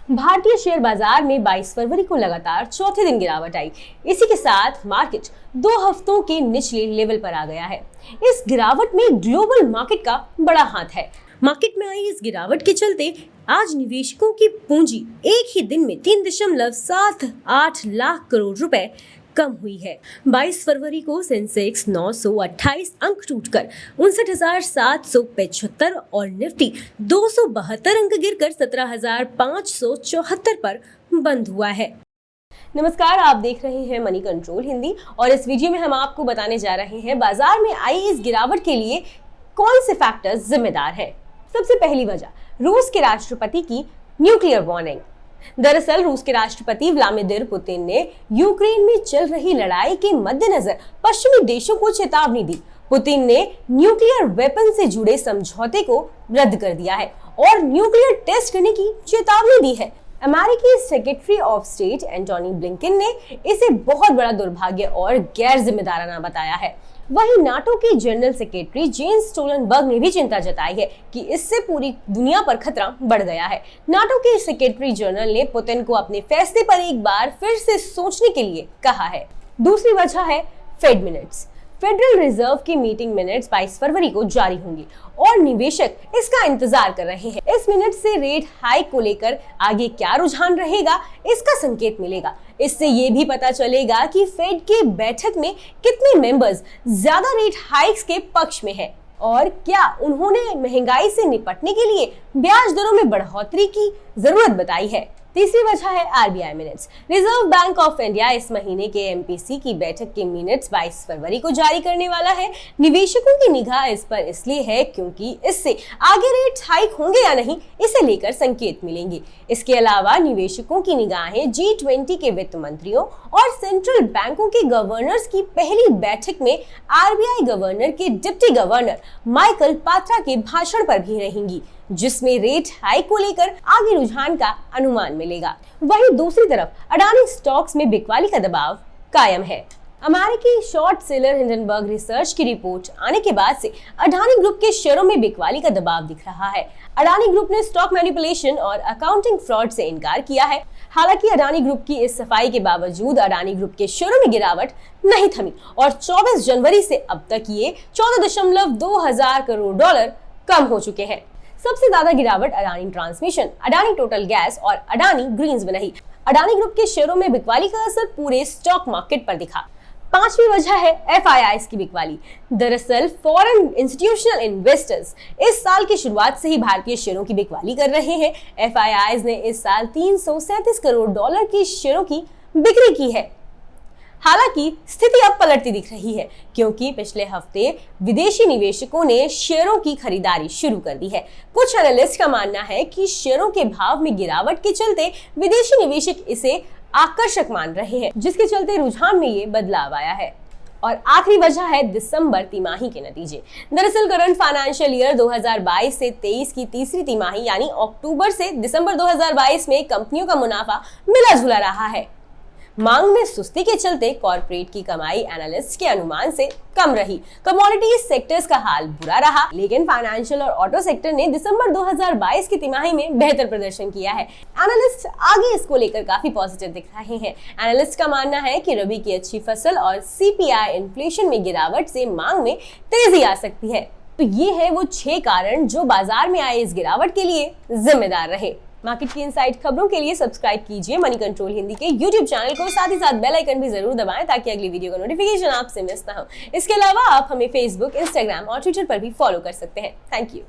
भारतीय शेयर बाजार में 22 फरवरी को लगातार चौथे दिन गिरावट आई। इसी के साथ मार्केट 2 हफ्तों के निचले लेवल पर आ गया है। इस गिरावट में ग्लोबल मार्केट का बड़ा हाथ है। मार्केट में आई इस गिरावट के चलते आज निवेशकों की पूंजी एक ही दिन में 3.78 लाख करोड़ रुपए कम हुई है। 22 फरवरी को सेंसेक्स 928 अंक टूटकर 59,775 और निफ्टी 272 अंक गिरकर 17,574 पर बंद हुआ है। नमस्कार, आप देख रहे हैं मनी कंट्रोल हिंदी और इस वीडियो में हम आपको बताने जा रहे हैं बाजार में आई इस गिरावट के लिए कौन से फैक्टर्स जिम्मेदार हैं। सबसे पहली वजह, रूस के राष्ट्रपति की न्यूक्लियर वार्निंग। दरअसल रूस के राष्ट्रपति व्लादिमीर पुतिन ने यूक्रेन में चल रही लड़ाई के मद्देनजर पश्चिमी देशों को चेतावनी दी। पुतिन ने न्यूक्लियर वेपन से जुड़े समझौते को रद्द कर दिया है और न्यूक्लियर टेस्ट करने की चेतावनी दी है। अमेरिकी secretary of state Antony Blinken ने इसे बहुत बड़ा दुर्भाग्य और गैर जिम्मेदाराना बताया है। वहीं नाटो के जनरल सेक्रेटरी जेंस स्टोलनबर्ग ने भी चिंता जताई है कि इससे पूरी दुनिया पर खतरा बढ़ गया है। नाटो के सेक्रेटरी जनरल ने पुतिन को अपने फैसले पर एक बार फिर से सोचने के लिए कहा है। दूसरी वजह है फेड मिनट्स। फेडरल रिजर्व की मीटिंग मिनट्स 22 फरवरी को जारी होंगी और निवेशक इसका इंतजार कर रहे हैं। इस मिनट से रेट हाइक को लेकर आगे क्या रुझान रहेगा, इसका संकेत मिलेगा। इससे ये भी पता चलेगा कि फेड के बैठक में कितने मेंबर्स ज्यादा रेट हाइक्स के पक्ष में हैं और क्या उन्होंने महंगाई से निपटने के लिए ब्याज दरों में बढ़ोतरी की जरूरत बताई है। तीसरी वजह है RBI minutes. Reserve bank of India इस महीने के एमपीसी की बैठक के मिनट्स 22 फरवरी को जारी करने वाला है। निवेशकों की निगाह इस पर इसलिए है क्योंकि इससे आगे रेट हाइक होंगे या नहीं, इसे लेकर संकेत मिलेंगे। इसके अलावा निवेशकों की निगाहें G20 के वित्त मंत्रियों और सेंट्रल बैंकों के गवर्नर्स की पहली बैठक में आरबीआई गवर्नर के डिप्टी गवर्नर माइकल पात्रा के भाषण पर भी रहेंगी, जिसमें रेट हाइक को लेकर आगे रुझान का अनुमान मिलेगा। वहीं दूसरी तरफ अडानी स्टॉक्स में बिकवाली का दबाव कायम है। अमेरिकी शॉर्ट सेलर हिंडनबर्ग रिसर्च की रिपोर्ट आने के बाद से अडानी ग्रुप के शेयरों में बिकवाली का दबाव दिख रहा है। अडानी ग्रुप ने स्टॉक मैनिपुलेशन और अकाउंटिंग फ्रॉड से इनकार किया है। हालांकि अडानी ग्रुप की इस सफाई के बावजूद अडानी ग्रुप के शेयरों में गिरावट नहीं थमी और 24 जनवरी से अब तक ये 14.2 हजार करोड़ डॉलर कम हो चुके हैं। सबसे ज्यादा गिरावट Adani transmission, Adani total gas और अडानी ग्रीन्स में रही। अडानी ग्रुप के शेयरों में बिकवाली का असर पूरे स्टॉक मार्केट पर दिखा। पांचवी वजह है एफआईआईज की बिकवाली। दरअसल फॉरेन इंस्टीट्यूशनल इन्वेस्टर्स इस साल की शुरुआत से ही भारतीय शेयरों की बिकवाली कर रहे हैं। एफआईआईज ने इस साल 337 करोड़ डॉलर की शेयरों की बिक्री की है। हालांकि स्थिति अब पलटती दिख रही है क्योंकि पिछले हफ्ते विदेशी निवेशकों ने शेयरों की खरीदारी शुरू कर दी है। कुछ एनालिस्ट का मानना है कि शेयरों के भाव में गिरावट के चलते विदेशी निवेशक इसे आकर्षक मान रहे हैं, जिसके चलते रुझान में ये बदलाव आया है। और आखिरी वजह है दिसंबर तिमाही के नतीजे। दरअसल करंट फाइनेंशियल ईयर 2022 से 23 की तीसरी तिमाही यानी अक्टूबर से दिसंबर 2022 में कंपनियों का मुनाफा मिला जुला रहा है। मांग में सुस्ती के चलते कॉर्पोरेट की कमाई एनालिस्ट के अनुमान से कम रही। कमोडिटी सेक्टर्स का हाल बुरा रहा, लेकिन फाइनेंशियल और ऑटो सेक्टर ने दिसंबर 2022 की तिमाही में बेहतर प्रदर्शन किया है। एनालिस्ट आगे इसको लेकर काफी पॉजिटिव दिख रहे हैं। एनालिस्ट का मानना है कि रबी की अच्छी फसल और सीपीआई इन्फ्लेशन में गिरावट से मांग में तेजी आ सकती है। तो ये है वो 6 कारण जो बाजार में आए इस गिरावट के लिए जिम्मेदार रहे। मार्केट की इनसाइड खबरों के लिए सब्सक्राइब कीजिए मनी कंट्रोल हिंदी के YouTube चैनल को, साथ ही साथ बेल आइकन भी जरूर दबाएं ताकि अगली वीडियो का नोटिफिकेशन आपसे मिस ना हो। इसके अलावा आप हमें Facebook, Instagram और Twitter पर भी फॉलो कर सकते हैं। Thank you.